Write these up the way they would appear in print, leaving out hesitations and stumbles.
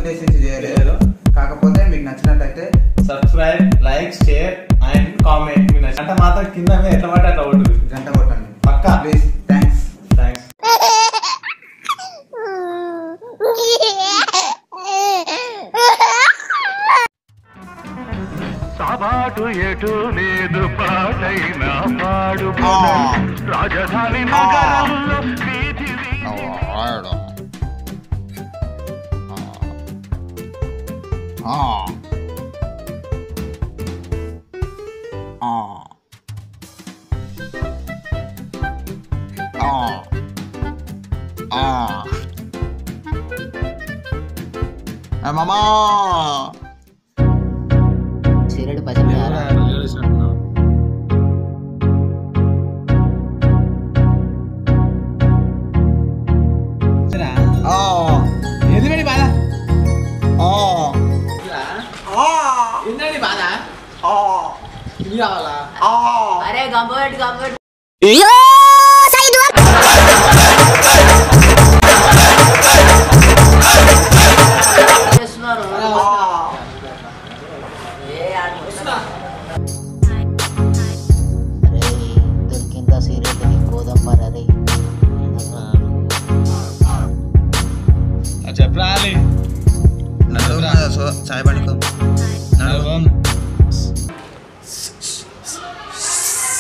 ఉద్దేశించి చేయలేదు. కాకపోతే మీకు నచ్చినట్లయితే subscribe, like, share and comment. మీ నచ్చినట్టు మాత్రం కింద ఎట్లా పట్టే అట్లా కొట్టు, గంట కొట్టండి పక్కా. ప్లీజ్. థ్యాంక్స్. సాబాటు ఎటు లేదు పాటైన పాడు రాజధాని నగరంలో వీధి మామా సిగరెట్ పచ్చడి ఎందుకని బాధ ఏంటండి బాధ కావాలా? అరే గంపబెట్టు గంపబెట్టు దొరికిందా సిగరెట్ పోదాం మరి. చెప్పరాలి చాయ్ పడుకో.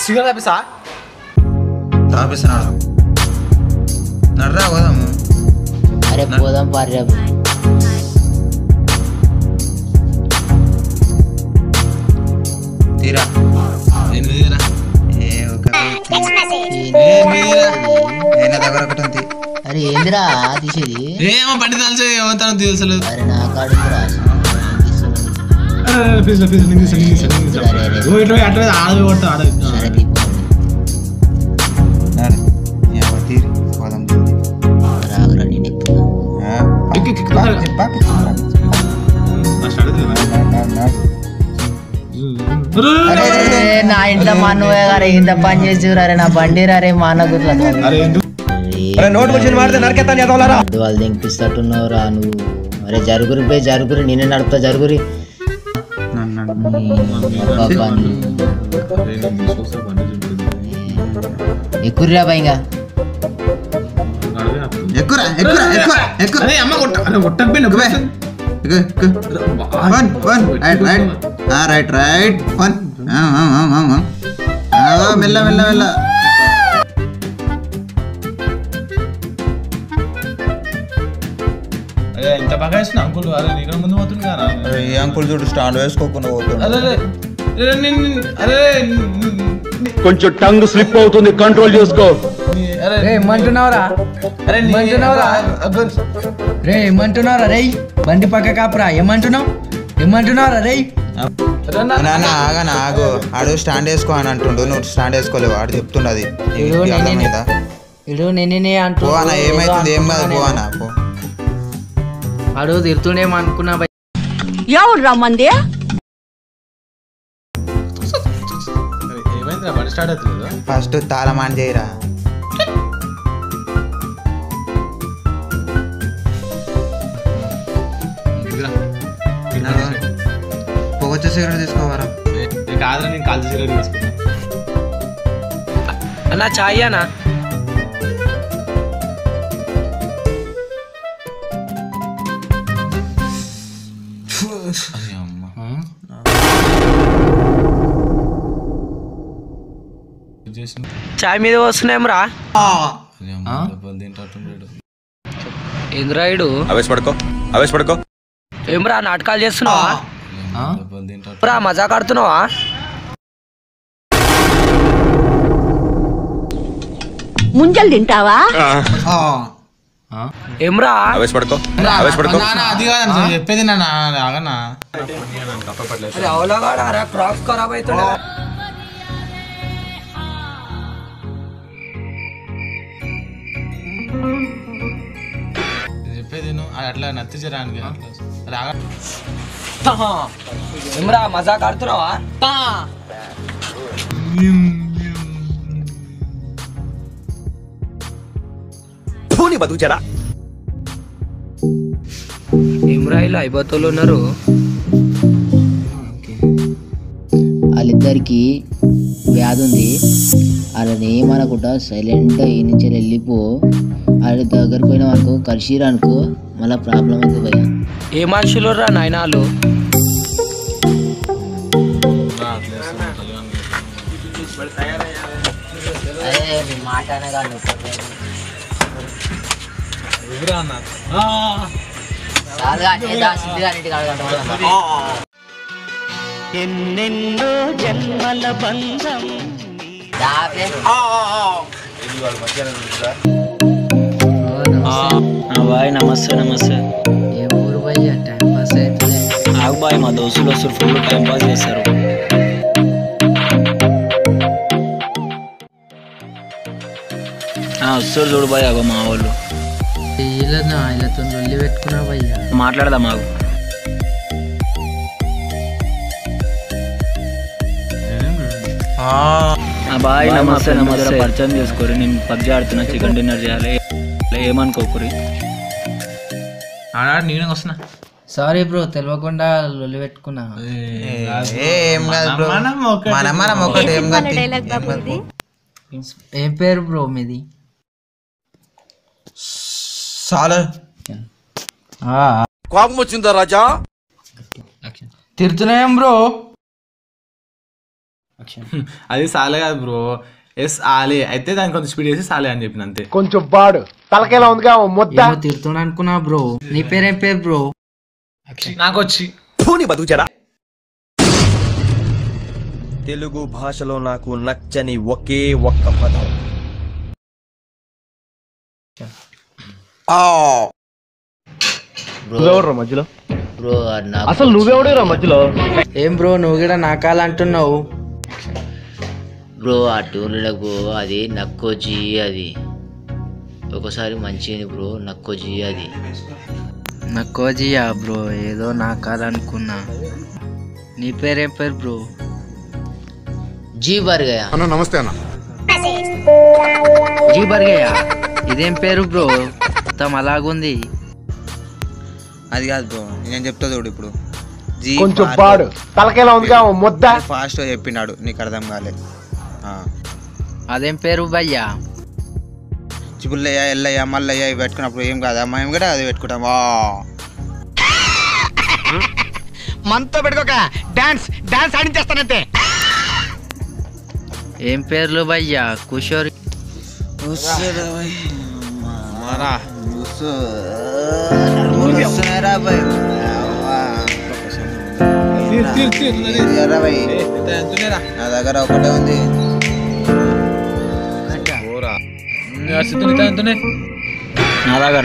సిగరెట్ తాపిస్తా తాపిస్తున్నాడు. నర్రా పోదాము. అరే పోదాం పార్రా. తీరా దగ్గర ఒకటి ఉంది. అరే ఏందిరా తీసేది? ఏమో బండి తెలుసు ఏమవుతానో తెలుసలేదు. అరే నా కాడు ఆడవి కొడతా ఆడవి. తీరి పోదాం. రాగురా నేను నా ఇంట్లో మా నువ్వే గారు ఇంత పని చేసి రే నా బండి రే మా అన్న గుట్ల వాళ్ళు దింపిస్తట్టున్నావురా నువ్వు. అరే జరుగురి పోయి జరుగురి నేనే నడుపుతా జరుగురి. ఎక్కుర్రా భయంగా రైట్ రైట్ మెల్ల మెల్ల మెల్ల. ఎంత బాగా వేసిన అంకుల్. అరే నీకు ముందు పోతుంది కదా. ఈ అంకుల్ చూడు స్టాండ్ వేసుకోకుండా పోతుంది. అరే కొంచెం టంగ్ స్లిప్ అవుతుంది, కంట్రోల్ చేసుకో. ఏమంటున్నావురా రే? ఏమంటున్నావురా రే? బండి పక్క కాపురా. ఏమంటున్నావురా రే? ఆగనా ఆగు. ఆడు స్టాండ్ వేసుకో అని అంటుండు, నువ్వు స్టాండ్ వేసుకోలేవు. ఆడు చెప్తుండది. ఇడు నేనే అంటూ ఏమైతుంది? ఏం కాదు పో అన్న పో. ఆడు తిరుతుండేమో అనుకున్నా. ఎవరు రమ్మంది? ఏమైందిరా బండి స్టార్ట్ అవుతుంది? ఫస్ట్ తాళమాన్ చేయరా. పొగొచ్చే సిగరెట్ తీసుకోవారా? కాదురా నేను కాల్చి సిగరెట్ తీసుకున్నా. అన్నా చాయ్ అన్నా. చాయ్ మీద వస్తున్నాయేమరా? ఏంద్రాయుడు ఆవేశపడుకో. ఏమరా నాటకాలు చేస్తున్నావా? మజాక్ ఆడుతున్నావా? ముంజలు తింటావా? ఏమరా అది కాదు చెప్పేది. క్రాప్స్ ఖరాబ్ అవుతుండే. చెప్పేది అట్లా నత్తించరానికి ఏమరా మజాక్ ఆడుతున్నావా? ఏమ్రా ఇలా అయిపోతోళ్ళు ఉన్నారు. వాళ్ళిద్దరికి వ్యాధి ఉంది, వాళ్ళని ఏమనకుండా సైలెంట్గా ఈ నుంచి వెళ్ళిపో. వాళ్ళ దగ్గరికి పోయినా అనుకో, కలిసిరా అనుకో, మళ్ళీ ప్రాబ్లం అవుతుంది భయ్య. ఏ మనుషులు రా నాయనాలు. ఎన్నెన్నో జన్మల బంధం. బాయ్ నమస్తే. నమస్తే. ఏ ఊరు భయ్యా? టైం పాస్ అవుతుంది. ఆగు బాయ్, మా దోస్తులు వస్తారు, ఫుల్ టైం పాస్ చేస్తారు. వస్తారు చూడు బాయ్, అగో మా వాళ్ళు. వీళ్ళతో లొల్లి పెట్టుకున్నా భయ్యా. మాట్లాడదాం ఆగు. బాయ్ నమస్తే. నమస్తే. పరిచయం చేసుకోరు, నేను పబ్జి ఆడుతున్నా, చికెన్ డిన్నర్ చేయాలి, ఏమనుకోకరి. నేను వస్తున్నా. సారీ బ్రో, తెలియకుండా లొల్లి పెట్టుకున్నా. ఏం కాదు బ్రో, మనం ఒకటి ఏం కాదు. ఏం పేరు బ్రో మీది? చాలా కోపం వచ్చిందా రాజా? తిడుతున్నాం బ్రో. అది సాలే కాదు బ్రో, ఎస్ ఆలే. అయితే దానికి కొంచెం స్పీడ్ చేసి సాలే అని చెప్పిన అంతే. కొంచెం బాడు తలకేలా ఉందిగా మొత్తం. ఏమో తిడుతున్నా అనుకున్నా బ్రో. నీ పేరేం పేరు బ్రో? నాకు వచ్చి బతుకుచారా. తెలుగు భాషలో నాకు నచ్చని ఒకే ఒక్క పదం మధ్యలో. బ్రో అసలు నువ్వెవడేరా మధ్యలో? ఏం బ్రో నువ్వు కూడా నాకాలంటున్నావు? బ్రో ఆ టూర్లకు అది నక్కోజీ, అది ఒకసారి మంచిది బ్రో. నక్కోజీ అది నక్కోజియా బ్రో, ఏదో నాకాలనుకున్నా. నీ పేరేం పేరు బ్రో? జీ బర్గయా. నమస్తే అన్న. జీ బర్గయా, ఇదేం పేరు బ్రో? మొత్తం అలాగుంది. అది కాదు బ్రో, నేను చెప్తా చూడు. ఇప్పుడు కొంచెం బాడు తలకేలా ఉందిగా మొత్తం. ఫాస్ట్ చెప్పినాడు, నీకు అర్థం కాలేదు. అదేం పేరు భయ్యా? చిపుల్లయ్య, ఎల్లయ్య, మల్లయ్య ఇవి పెట్టుకున్నప్పుడు ఏం కాదా, మేము కూడా అది పెట్టుకుంటాం. మనతో పెట్టుకోక డాన్స్ ఆడించేస్తానంతే. ఏం పేర్లు భయ్యా? కిషోర్. నా దగ్గర ఒకటే ఉంది. నా దగ్గర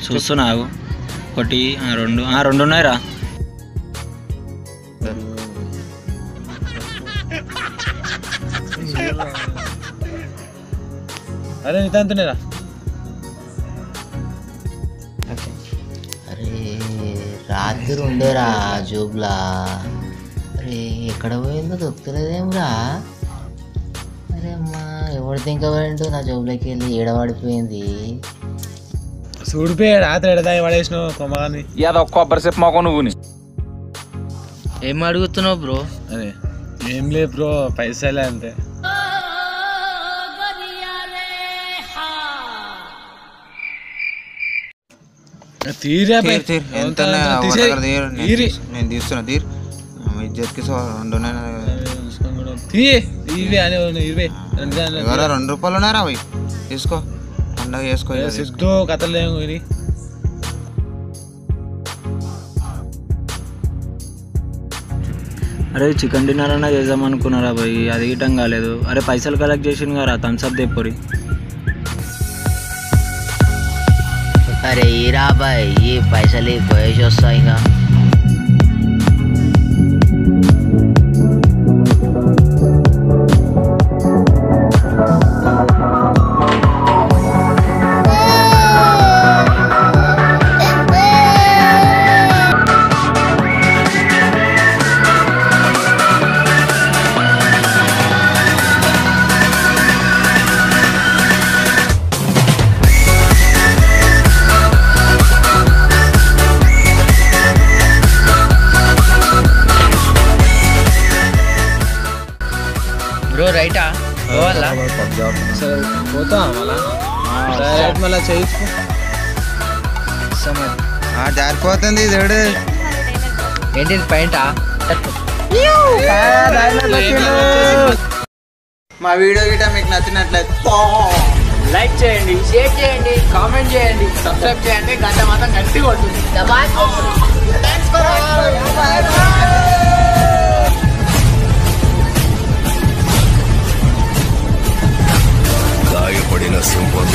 చూస్తున్నావు, ఒకటి రెండు ఉన్నాయిరా. అరే నీతో అంతనేరా. అరే రాత్రి ఉండేరా జోబ్లా. అరే ఎక్కడ పోయిందో దొరుకుతలేదేమ్రా. అరే అమ్మా, ఎవడు తింకబడిండు నా జోబులోకి వెళ్ళి ఏడవాడిపోయింది. చూడిపోయాడు రాత్రి ఎడదాయి పడేసినావు కొమ్మగాని. ఏదో కొబ్బరి చెప్పు మాకు నువ్వు. ఏం అడుగుతున్నావు బ్రో? అరే ఏం లే బ్రో, పైసలే అంతే. తీరా ఎంత నేను తీస్తున్నా. తీర్ ఇజ్జత్కి 2 రూపాయలు ఉన్నారా పోయి తీసుకో, పండగ చేసుకో. సిద్ధు కథలు ఏమి. అరే చికెన్ డిన్నర్ అన్నా చేద్దాం అనుకున్నారా భయ్, అది ఇటం కాలేదు. అరే పైసలు కలెక్ట్ చేసింది కదా, థమ్స్అప్ తెప్పరి. అరే ఈరా బాయ్, ఈ పైసలు పోయేసి వస్తాయి ఇంకా. బయట పోవాలా పోతా మళ్ళీ చేయించుకో జారిపోతుంది చూడు. ఏంటిది పాయింట్? మా వీడియో గిట్ట మీకు నచ్చినట్లయితే లైక్ చేయండి, షేర్ చేయండి, కామెంట్ చేయండి, సబ్స్క్రైబ్ చేయండి, గంట మాత్రం గట్టి కొట్టుంది. గాయపడిన సింహం